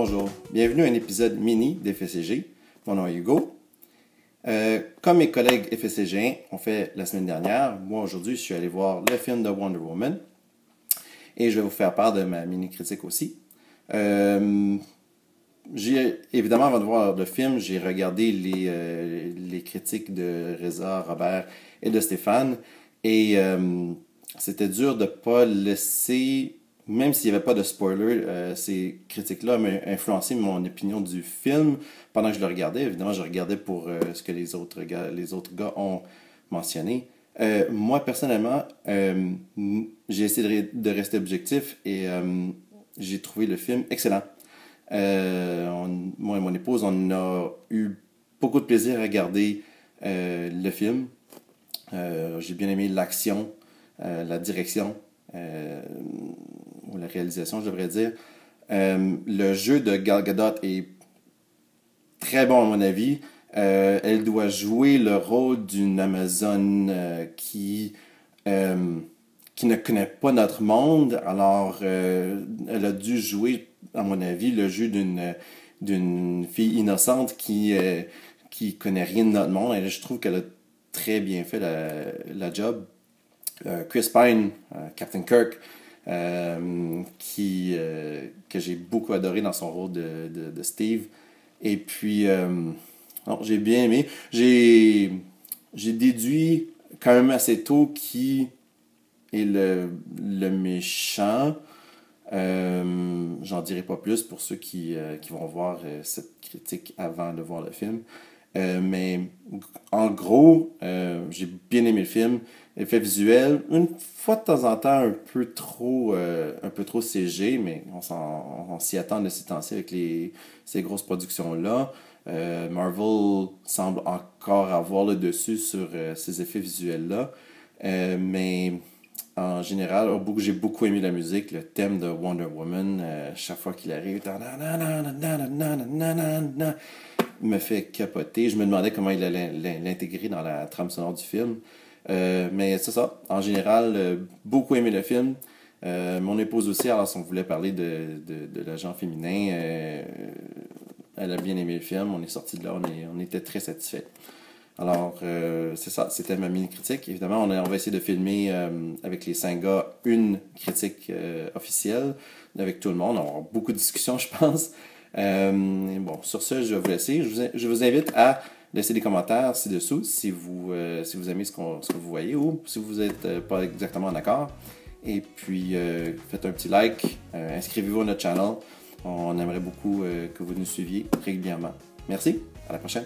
Bonjour, bienvenue à un épisode mini d'FSCG. Mon nom est Hugo. Comme mes collègues FSCG ont fait la semaine dernière, moi aujourd'hui je suis allé voir le film de Wonder Woman et je vais vous faire part de ma mini critique aussi. Évidemment, avant de voir le film, j'ai regardé les critiques de Reza, Robert et de Stéphane et c'était dur de ne pas laisser, même s'il n'y avait pas de spoiler, ces critiques-là m'ont influencé mon opinion du film pendant que je le regardais. Évidemment, je regardais pour ce que les autres gars ont mentionné. Moi, personnellement, j'ai essayé de rester objectif et j'ai trouvé le film excellent. Moi et mon épouse, on a eu beaucoup de plaisir à regarder le film. J'ai bien aimé l'action, la direction, ou la réalisation, je devrais dire. Le jeu de Gal Gadot est très bon à mon avis. Elle doit jouer le rôle d'une Amazone qui ne connaît pas notre monde. Alors, elle a dû jouer, à mon avis, le jeu d'une fille innocente qui connaît rien de notre monde. Et je trouve qu'elle a très bien fait la job. Chris Pine, Captain Kirk, que j'ai beaucoup adoré dans son rôle de Steve. Et puis, j'ai bien aimé. J'ai déduit quand même assez tôt qui est le méchant. J'en dirai pas plus pour ceux qui vont voir cette critique avant de voir le film. Mais en gros, j'ai bien aimé le film. Effet visuel, une fois de temps en temps un peu trop CG, mais on s'y attend de ces temps-ci avec ces grosses productions-là. Marvel semble encore avoir le dessus sur ces effets visuels-là. Mais en général, j'ai beaucoup aimé la musique, le thème de Wonder Woman, chaque fois qu'il arrive, me fait capoter. Je me demandais comment il allait l'intégrer dans la trame sonore du film. Mais c'est ça. En général, beaucoup aimé le film. Mon épouse aussi, alors si on voulait parler de l'agent féminin, elle a bien aimé le film. On est sorti de là, on était très satisfaits. Alors, c'est ça, c'était ma mini-critique. Évidemment, on va essayer de filmer avec les 5 gars une critique officielle avec tout le monde. On va avoir beaucoup de discussions, je pense. Bon, sur ce, je vais vous laisser. Je vous invite à laisser des commentaires ci-dessous si vous aimez ce que vous voyez ou si vous n'êtes pas exactement d'accord. Et puis, faites un petit like, inscrivez-vous à notre channel. On aimerait beaucoup que vous nous suiviez régulièrement. Merci, à la prochaine.